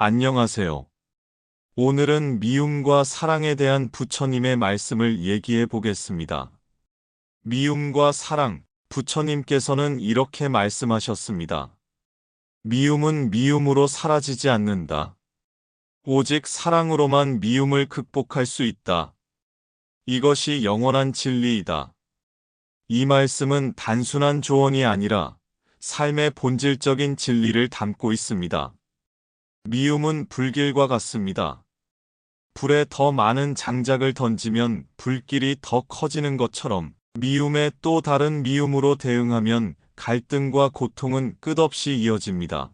안녕하세요. 오늘은 미움과 사랑에 대한 부처님의 말씀을 얘기해 보겠습니다. 미움과 사랑, 부처님께서는 이렇게 말씀하셨습니다. 미움은 미움으로 사라지지 않는다. 오직 사랑으로만 미움을 극복할 수 있다. 이것이 영원한 진리이다. 이 말씀은 단순한 조언이 아니라 삶의 본질적인 진리를 담고 있습니다. 미움은 불길과 같습니다. 불에 더 많은 장작을 던지면 불길이 더 커지는 것처럼 미움에 또 다른 미움으로 대응하면 갈등과 고통은 끝없이 이어집니다.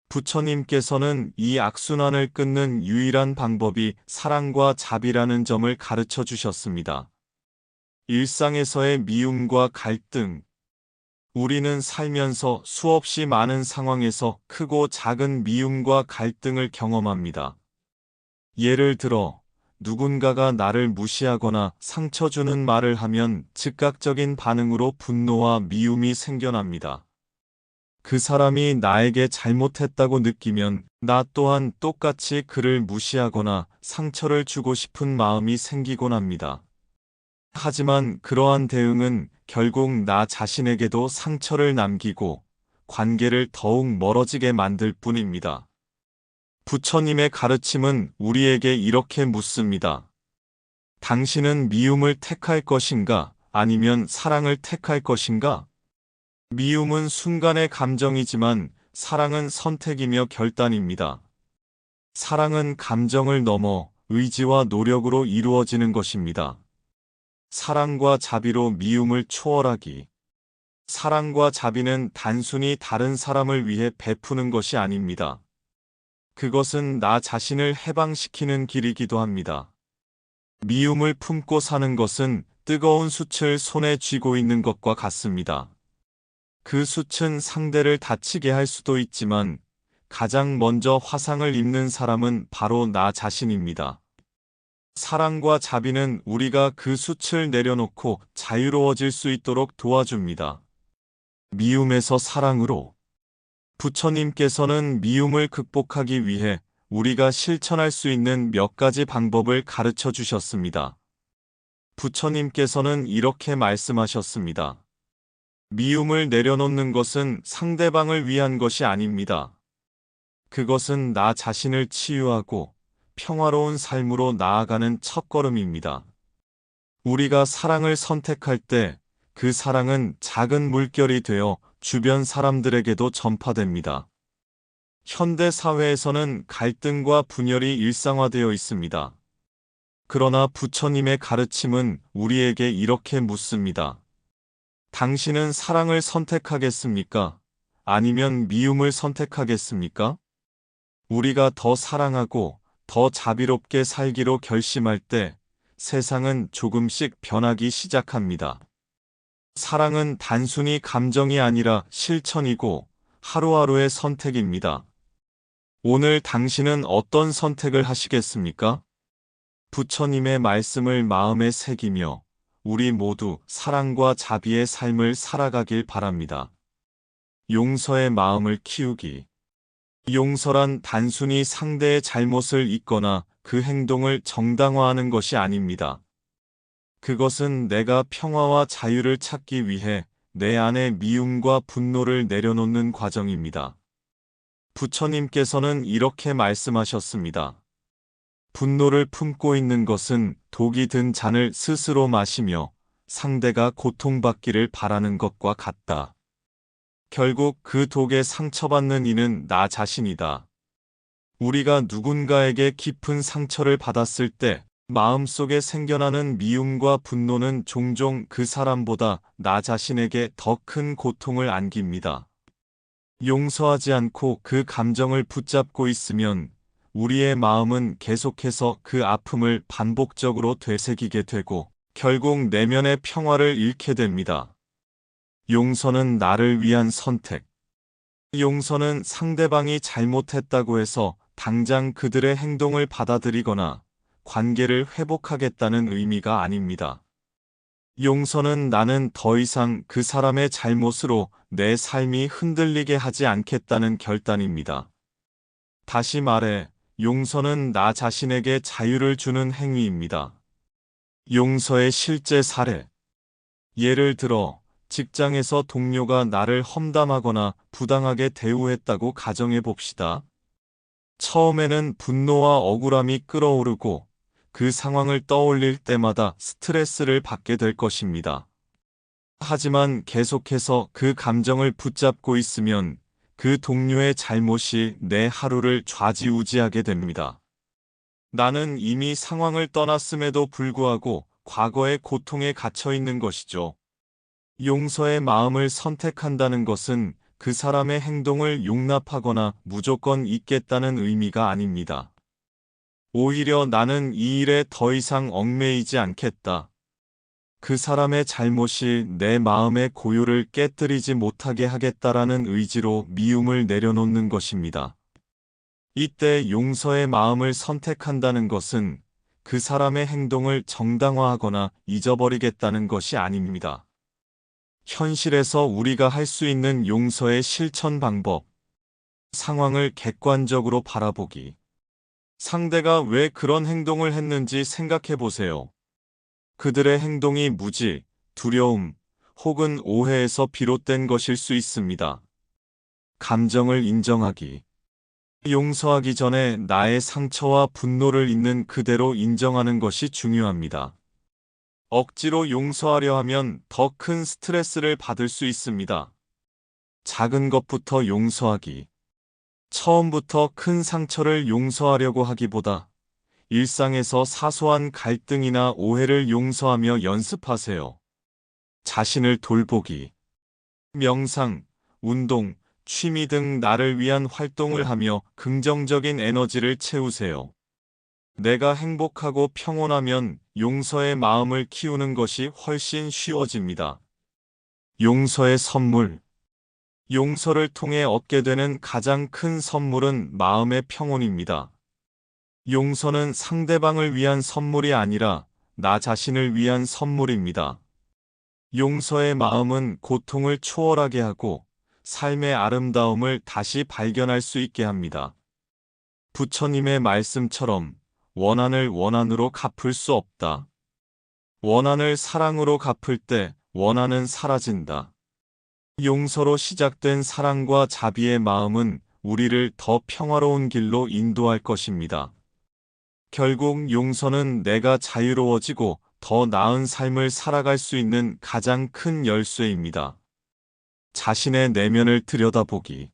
부처님께서는 이 악순환을 끊는 유일한 방법이 사랑과 자비라는 점을 가르쳐 주셨습니다. 일상에서의 미움과 갈등, 우리는 살면서 수없이 많은 상황에서 크고 작은 미움과 갈등을 경험합니다. 예를 들어, 누군가가 나를 무시하거나 상처 주는 말을 하면 즉각적인 반응으로 분노와 미움이 생겨납니다. 그 사람이 나에게 잘못했다고 느끼면 나 또한 똑같이 그를 무시하거나 상처를 주고 싶은 마음이 생기곤 합니다. 하지만 그러한 대응은 결국 나 자신에게도 상처를 남기고 관계를 더욱 멀어지게 만들 뿐입니다. 부처님의 가르침은 우리에게 이렇게 묻습니다. 당신은 미움을 택할 것인가? 아니면 사랑을 택할 것인가? 미움은 순간의 감정이지만 사랑은 선택이며 결단입니다. 사랑은 감정을 넘어 의지와 노력으로 이루어지는 것입니다. 사랑과 자비로 미움을 초월하기. 사랑과 자비는 단순히 다른 사람을 위해 베푸는 것이 아닙니다. 그것은 나 자신을 해방시키는 길이기도 합니다. 미움을 품고 사는 것은 뜨거운 숯을 손에 쥐고 있는 것과 같습니다. 그 숯은 상대를 다치게 할 수도 있지만 가장 먼저 화상을 입는 사람은 바로 나 자신입니다. 사랑과 자비는 우리가 그 숯을 내려놓고 자유로워질 수 있도록 도와줍니다. 미움에서 사랑으로. 부처님께서는 미움을 극복하기 위해 우리가 실천할 수 있는 몇 가지 방법을 가르쳐 주셨습니다. 부처님께서는 이렇게 말씀하셨습니다. 미움을 내려놓는 것은 상대방을 위한 것이 아닙니다. 그것은 나 자신을 치유하고 평화로운 삶으로 나아가는 첫걸음입니다. 우리가 사랑을 선택할 때 그 사랑은 작은 물결이 되어 주변 사람들에게도 전파됩니다. 현대 사회에서는 갈등과 분열이 일상화되어 있습니다. 그러나 부처님의 가르침은 우리에게 이렇게 묻습니다. 당신은 사랑을 선택하겠습니까? 아니면 미움을 선택하겠습니까? 우리가 더 사랑하고 더 자비롭게 살기로 결심할 때 세상은 조금씩 변하기 시작합니다. 사랑은 단순히 감정이 아니라 실천이고 하루하루의 선택입니다. 오늘 당신은 어떤 선택을 하시겠습니까? 부처님의 말씀을 마음에 새기며 우리 모두 사랑과 자비의 삶을 살아가길 바랍니다. 용서의 마음을 키우기. 용서란 단순히 상대의 잘못을 잊거나 그 행동을 정당화하는 것이 아닙니다. 그것은 내가 평화와 자유를 찾기 위해 내 안의 미움과 분노를 내려놓는 과정입니다. 부처님께서는 이렇게 말씀하셨습니다. 분노를 품고 있는 것은 독이 든 잔을 스스로 마시며 상대가 고통받기를 바라는 것과 같다. 결국 그 독에 상처받는 이는 나 자신이다. 우리가 누군가에게 깊은 상처를 받았을 때 마음속에 생겨나는 미움과 분노는 종종 그 사람보다 나 자신에게 더 큰 고통을 안깁니다. 용서하지 않고 그 감정을 붙잡고 있으면 우리의 마음은 계속해서 그 아픔을 반복적으로 되새기게 되고 결국 내면의 평화를 잃게 됩니다. 용서는 나를 위한 선택. 용서는 상대방이 잘못했다고 해서 당장 그들의 행동을 받아들이거나 관계를 회복하겠다는 의미가 아닙니다. 용서는 나는 더 이상 그 사람의 잘못으로 내 삶이 흔들리게 하지 않겠다는 결단입니다. 다시 말해, 용서는 나 자신에게 자유를 주는 행위입니다. 용서의 실제 사례. 예를 들어, 직장에서 동료가 나를 험담하거나 부당하게 대우했다고 가정해 봅시다. 처음에는 분노와 억울함이 끓어오르고 그 상황을 떠올릴 때마다 스트레스를 받게 될 것입니다. 하지만 계속해서 그 감정을 붙잡고 있으면 그 동료의 잘못이 내 하루를 좌지우지하게 됩니다. 나는 이미 상황을 떠났음에도 불구하고 과거의 고통에 갇혀 있는 것이죠. 용서의 마음을 선택한다는 것은 그 사람의 행동을 용납하거나 무조건 잊겠다는 의미가 아닙니다. 오히려 나는 이 일에 더 이상 얽매이지 않겠다. 그 사람의 잘못이 내 마음의 고요를 깨뜨리지 못하게 하겠다라는 의지로 미움을 내려놓는 것입니다. 이때 용서의 마음을 선택한다는 것은 그 사람의 행동을 정당화하거나 잊어버리겠다는 것이 아닙니다. 현실에서 우리가 할 수 있는 용서의 실천 방법. 상황을 객관적으로 바라보기. 상대가 왜 그런 행동을 했는지 생각해 보세요. 그들의 행동이 무지, 두려움, 혹은 오해에서 비롯된 것일 수 있습니다. 감정을 인정하기. 용서하기 전에 나의 상처와 분노를 있는 그대로 인정하는 것이 중요합니다. 억지로 용서하려 하면 더 큰 스트레스를 받을 수 있습니다. 작은 것부터 용서하기. 처음부터 큰 상처를 용서하려고 하기보다 일상에서 사소한 갈등이나 오해를 용서하며 연습하세요. 자신을 돌보기. 명상, 운동, 취미 등 나를 위한 활동을 하며 긍정적인 에너지를 채우세요. 내가 행복하고 평온하면 용서의 마음을 키우는 것이 훨씬 쉬워집니다. 용서의 선물. 용서를 통해 얻게 되는 가장 큰 선물은 마음의 평온입니다. 용서는 상대방을 위한 선물이 아니라 나 자신을 위한 선물입니다. 용서의 마음은 고통을 초월하게 하고 삶의 아름다움을 다시 발견할 수 있게 합니다. 부처님의 말씀처럼 원한을 원한으로 갚을 수 없다. 원한을 사랑으로 갚을 때 원한은 사라진다. 용서로 시작된 사랑과 자비의 마음은 우리를 더 평화로운 길로 인도할 것입니다. 결국 용서는 내가 자유로워지고 더 나은 삶을 살아갈 수 있는 가장 큰 열쇠입니다. 자신의 내면을 들여다보기.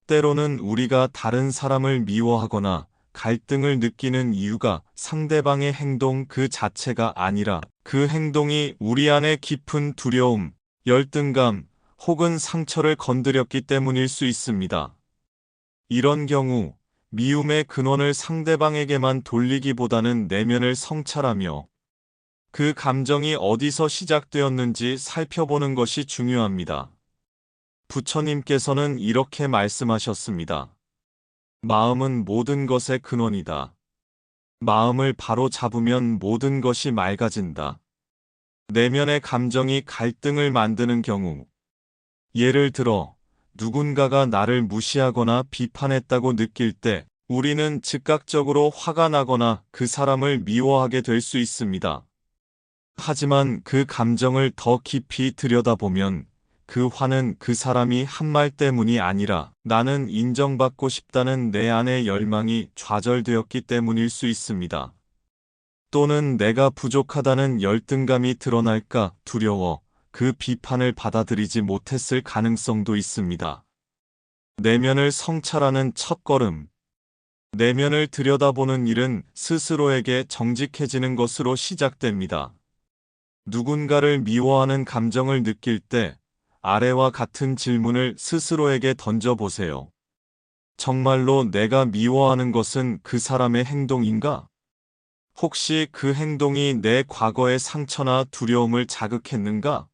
때로는 우리가 다른 사람을 미워하거나 갈등을 느끼는 이유가 상대방의 행동 그 자체가 아니라 그 행동이 우리 안에 깊은 두려움, 열등감, 혹은 상처를 건드렸기 때문일 수 있습니다. 이런 경우 미움의 근원을 상대방에게만 돌리기보다는 내면을 성찰하며 그 감정이 어디서 시작되었는지 살펴보는 것이 중요합니다. 부처님께서는 이렇게 말씀하셨습니다. 마음은 모든 것의 근원이다. 마음을 바로 잡으면 모든 것이 맑아진다. 내면의 감정이 갈등을 만드는 경우, 예를 들어 누군가가 나를 무시하거나 비판했다고 느낄 때 우리는 즉각적으로 화가 나거나 그 사람을 미워하게 될 수 있습니다. 하지만 그 감정을 더 깊이 들여다보면 그 화는 그 사람이 한 말 때문이 아니라 나는 인정받고 싶다는 내 안의 열망이 좌절되었기 때문일 수 있습니다. 또는 내가 부족하다는 열등감이 드러날까 두려워 그 비판을 받아들이지 못했을 가능성도 있습니다. 내면을 성찰하는 첫걸음. 내면을 들여다보는 일은 스스로에게 정직해지는 것으로 시작됩니다. 누군가를 미워하는 감정을 느낄 때 아래와 같은 질문을 스스로에게 던져보세요. 정말로 내가 미워하는 것은 그 사람의 행동인가? 혹시 그 행동이 내 과거의 상처나 두려움을 자극했는가?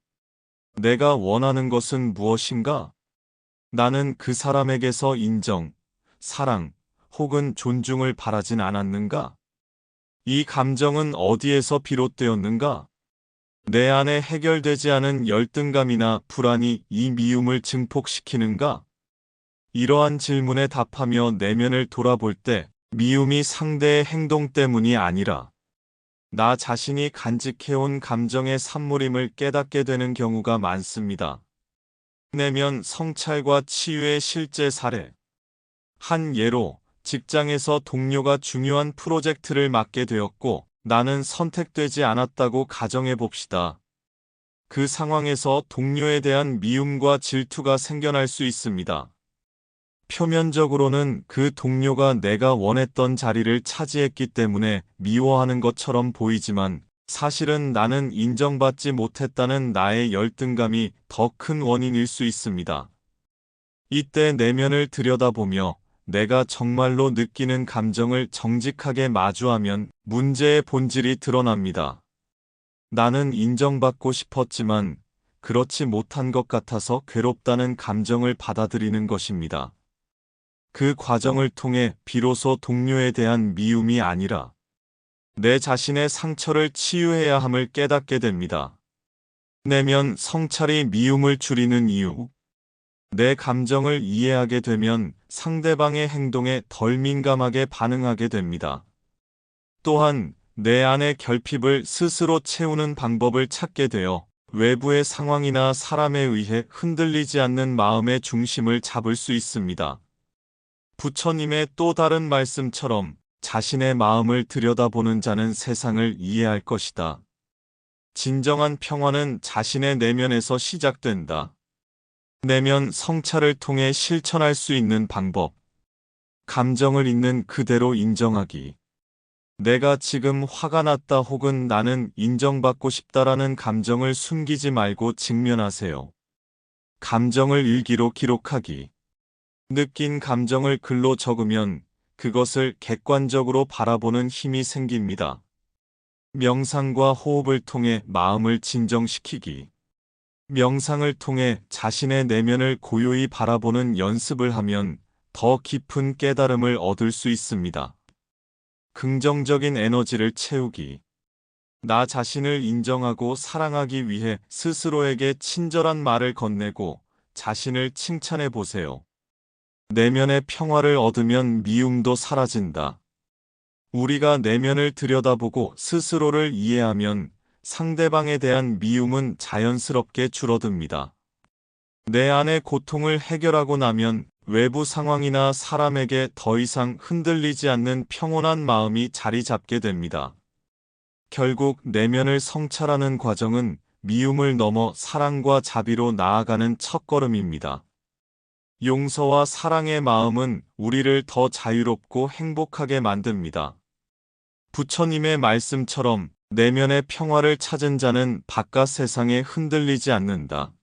내가 원하는 것은 무엇인가? 나는 그 사람에게서 인정, 사랑, 혹은 존중을 바라진 않았는가? 이 감정은 어디에서 비롯되었는가? 내 안에 해결되지 않은 열등감이나 불안이 이 미움을 증폭시키는가? 이러한 질문에 답하며 내면을 돌아볼 때 미움이 상대의 행동 때문이 아니라 나 자신이 간직해온 감정의 산물임을 깨닫게 되는 경우가 많습니다. 내면 성찰과 치유의 실제 사례. 한 예로 직장에서 동료가 중요한 프로젝트를 맡게 되었고 나는 선택되지 않았다고 가정해 봅시다. 그 상황에서 동료에 대한 미움과 질투가 생겨날 수 있습니다. 표면적으로는 그 동료가 내가 원했던 자리를 차지했기 때문에 미워하는 것처럼 보이지만 사실은 나는 인정받지 못했다는 나의 열등감이 더 큰 원인일 수 있습니다. 이때 내면을 들여다보며 내가 정말로 느끼는 감정을 정직하게 마주하면 문제의 본질이 드러납니다. 나는 인정받고 싶었지만 그렇지 못한 것 같아서 괴롭다는 감정을 받아들이는 것입니다. 그 과정을 통해 비로소 동료에 대한 미움이 아니라 내 자신의 상처를 치유해야 함을 깨닫게 됩니다. 내면 성찰이 미움을 줄이는 이유. 내 감정을 이해하게 되면 상대방의 행동에 덜 민감하게 반응하게 됩니다. 또한 내 안의 결핍을 스스로 채우는 방법을 찾게 되어 외부의 상황이나 사람에 의해 흔들리지 않는 마음의 중심을 잡을 수 있습니다. 부처님의 또 다른 말씀처럼 자신의 마음을 들여다보는 자는 세상을 이해할 것이다. 진정한 평화는 자신의 내면에서 시작된다. 내면 성찰을 통해 실천할 수 있는 방법. 감정을 있는 그대로 인정하기. 내가 지금 화가 났다 혹은 나는 인정받고 싶다라는 감정을 숨기지 말고 직면하세요. 감정을 일기로 기록하기. 느낀 감정을 글로 적으면 그것을 객관적으로 바라보는 힘이 생깁니다. 명상과 호흡을 통해 마음을 진정시키기. 명상을 통해 자신의 내면을 고요히 바라보는 연습을 하면 더 깊은 깨달음을 얻을 수 있습니다. 긍정적인 에너지를 채우기. 나 자신을 인정하고 사랑하기 위해 스스로에게 친절한 말을 건네고 자신을 칭찬해 보세요. 내면의 평화를 얻으면 미움도 사라진다. 우리가 내면을 들여다보고 스스로를 이해하면 상대방에 대한 미움은 자연스럽게 줄어듭니다. 내 안의 고통을 해결하고 나면 외부 상황이나 사람에게 더 이상 흔들리지 않는 평온한 마음이 자리 잡게 됩니다. 결국 내면을 성찰하는 과정은 미움을 넘어 사랑과 자비로 나아가는 첫걸음입니다. 용서와 사랑의 마음은 우리를 더 자유롭고 행복하게 만듭니다. 부처님의 말씀처럼 내면의 평화를 찾은 자는 바깥 세상에 흔들리지 않는다.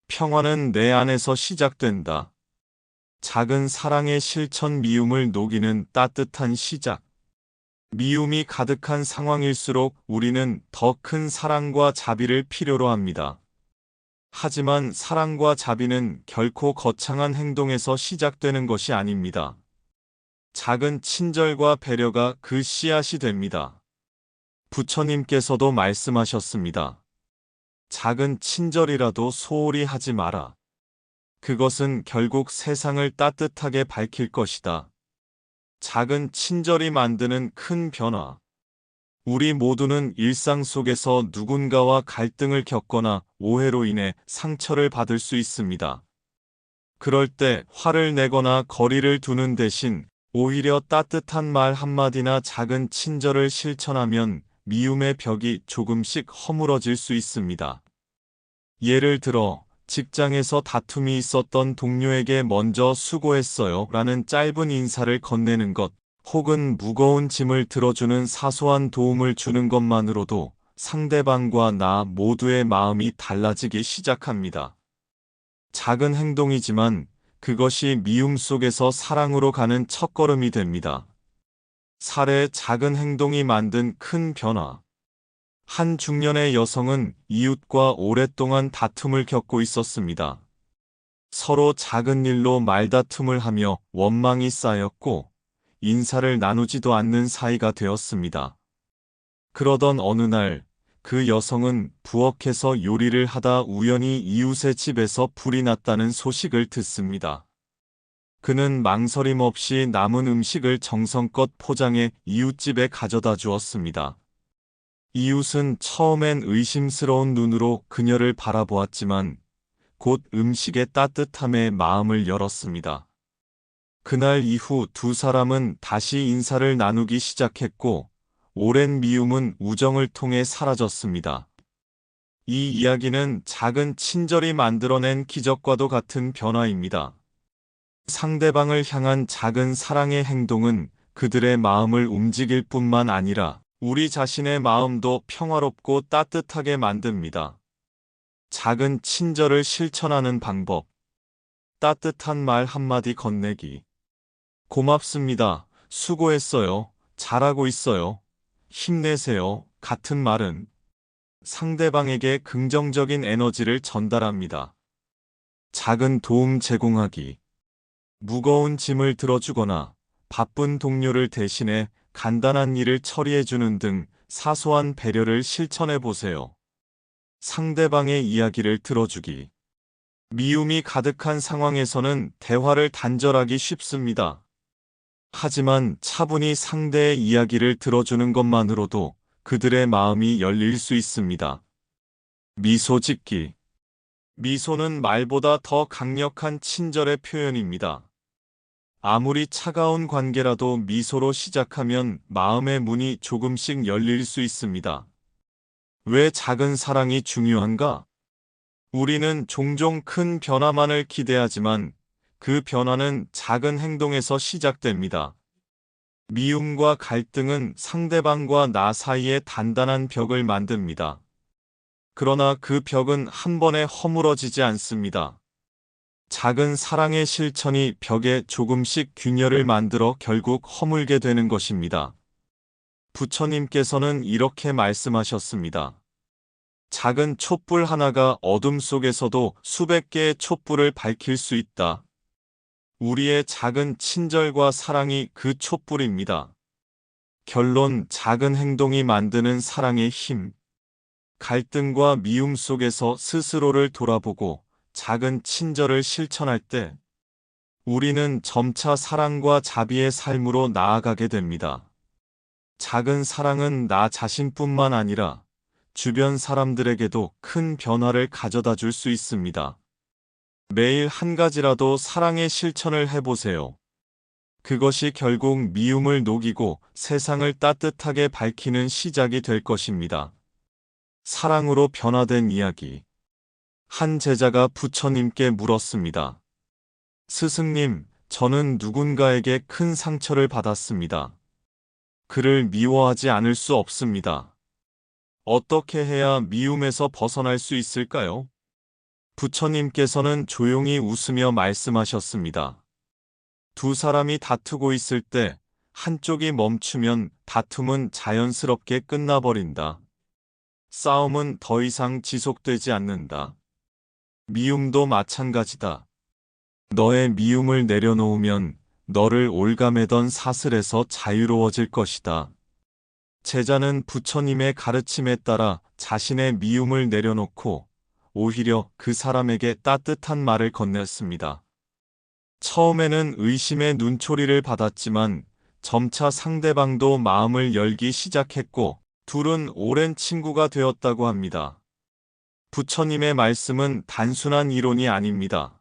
평화는 내 안에서 시작된다. 작은 사랑의 실천. 미움을 녹이는 따뜻한 시작. 미움이 가득한 상황일수록 우리는 더 큰 사랑과 자비를 필요로 합니다. 하지만 사랑과 자비는 결코 거창한 행동에서 시작되는 것이 아닙니다. 작은 친절과 배려가 그 씨앗이 됩니다. 부처님께서도 말씀하셨습니다. 작은 친절이라도 소홀히 하지 마라. 그것은 결국 세상을 따뜻하게 밝힐 것이다. 작은 친절이 만드는 큰 변화. 우리 모두는 일상 속에서 누군가와 갈등을 겪거나 오해로 인해 상처를 받을 수 있습니다. 그럴 때 화를 내거나 거리를 두는 대신 오히려 따뜻한 말 한마디나 작은 친절을 실천하면 미움의 벽이 조금씩 허물어질 수 있습니다. 예를 들어 직장에서 다툼이 있었던 동료에게 먼저 수고했어요 라는 짧은 인사를 건네는 것, 혹은 무거운 짐을 들어주는 사소한 도움을 주는 것만으로도 상대방과 나 모두의 마음이 달라지기 시작합니다. 작은 행동이지만 그것이 미움 속에서 사랑으로 가는 첫걸음이 됩니다. 사례. 작은 행동이 만든 큰 변화. 한 중년의 여성은 이웃과 오랫동안 다툼을 겪고 있었습니다. 서로 작은 일로 말다툼을 하며 원망이 쌓였고 인사를 나누지도 않는 사이가 되었습니다. 그러던 어느 날 그 여성은 부엌에서 요리를 하다 우연히 이웃의 집에서 불이 났다는 소식을 듣습니다. 그는 망설임 없이 남은 음식을 정성껏 포장해 이웃집에 가져다 주었습니다. 이웃은 처음엔 의심스러운 눈으로 그녀를 바라보았지만 곧 음식의 따뜻함에 마음을 열었습니다. 그날 이후 두 사람은 다시 인사를 나누기 시작했고 오랜 미움은 우정을 통해 사라졌습니다. 이 이야기는 작은 친절이 만들어낸 기적과도 같은 변화입니다. 상대방을 향한 작은 사랑의 행동은 그들의 마음을 움직일 뿐만 아니라 우리 자신의 마음도 평화롭고 따뜻하게 만듭니다. 작은 친절을 실천하는 방법. 따뜻한 말 한마디 건네기. 고맙습니다. 수고했어요. 잘하고 있어요. 힘내세요. 같은 말은 상대방에게 긍정적인 에너지를 전달합니다. 작은 도움 제공하기. 무거운 짐을 들어주거나 바쁜 동료를 대신해 간단한 일을 처리해주는 등 사소한 배려를 실천해 보세요. 상대방의 이야기를 들어주기. 미움이 가득한 상황에서는 대화를 단절하기 쉽습니다. 하지만 차분히 상대의 이야기를 들어주는 것만으로도 그들의 마음이 열릴 수 있습니다. 미소 짓기. 미소는 말보다 더 강력한 친절의 표현입니다. 아무리 차가운 관계라도 미소로 시작하면 마음의 문이 조금씩 열릴 수 있습니다. 왜 작은 사랑이 중요한가? 우리는 종종 큰 변화만을 기대하지만 그 변화는 작은 행동에서 시작됩니다. 미움과 갈등은 상대방과 나 사이에 단단한 벽을 만듭니다. 그러나 그 벽은 한 번에 허물어지지 않습니다. 작은 사랑의 실천이 벽에 조금씩 균열을 만들어 결국 허물게 되는 것입니다. 부처님께서는 이렇게 말씀하셨습니다. 작은 촛불 하나가 어둠 속에서도 수백 개의 촛불을 밝힐 수 있다. 우리의 작은 친절과 사랑이 그 촛불입니다. 결론, 작은 행동이 만드는 사랑의 힘. 갈등과 미움 속에서 스스로를 돌아보고 작은 친절을 실천할 때 우리는 점차 사랑과 자비의 삶으로 나아가게 됩니다. 작은 사랑은 나 자신뿐만 아니라 주변 사람들에게도 큰 변화를 가져다 줄 수 있습니다. 매일 한 가지라도 사랑의 실천을 해보세요. 그것이 결국 미움을 녹이고 세상을 따뜻하게 밝히는 시작이 될 것입니다. 사랑으로 변화된 이야기. 한 제자가 부처님께 물었습니다. 스승님, 저는 누군가에게 큰 상처를 받았습니다. 그를 미워하지 않을 수 없습니다. 어떻게 해야 미움에서 벗어날 수 있을까요? 부처님께서는 조용히 웃으며 말씀하셨습니다. 두 사람이 다투고 있을 때 한쪽이 멈추면 다툼은 자연스럽게 끝나버린다. 싸움은 더 이상 지속되지 않는다. 미움도 마찬가지다. 너의 미움을 내려놓으면 너를 올가매던 사슬에서 자유로워질 것이다. 제자는 부처님의 가르침에 따라 자신의 미움을 내려놓고 오히려 그 사람에게 따뜻한 말을 건넸습니다. 처음에는 의심의 눈초리를 받았지만 점차 상대방도 마음을 열기 시작했고 둘은 오랜 친구가 되었다고 합니다. 부처님의 말씀은 단순한 이론이 아닙니다.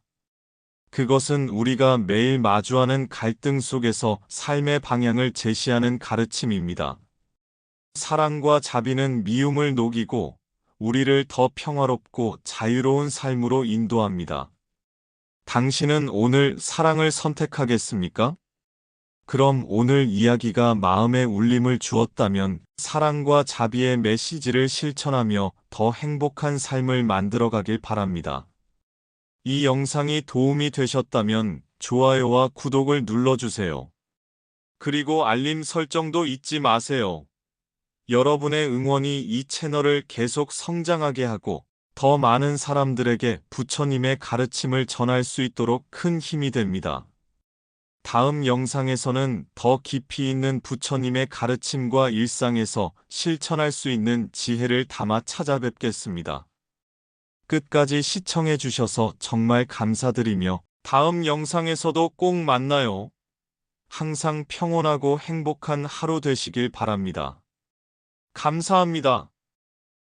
그것은 우리가 매일 마주하는 갈등 속에서 삶의 방향을 제시하는 가르침입니다. 사랑과 자비는 미움을 녹이고 우리를 더 평화롭고 자유로운 삶으로 인도합니다. 당신은 오늘 사랑을 선택하겠습니까? 그럼 오늘 이야기가 마음에 울림을 주었다면 사랑과 자비의 메시지를 실천하며 더 행복한 삶을 만들어가길 바랍니다. 이 영상이 도움이 되셨다면 좋아요와 구독을 눌러주세요. 그리고 알림 설정도 잊지 마세요. 여러분의 응원이 이 채널을 계속 성장하게 하고 더 많은 사람들에게 부처님의 가르침을 전할 수 있도록 큰 힘이 됩니다. 다음 영상에서는 더 깊이 있는 부처님의 가르침과 일상에서 실천할 수 있는 지혜를 담아 찾아뵙겠습니다. 끝까지 시청해 주셔서 정말 감사드리며 다음 영상에서도 꼭 만나요. 항상 평온하고 행복한 하루 되시길 바랍니다. 감사합니다.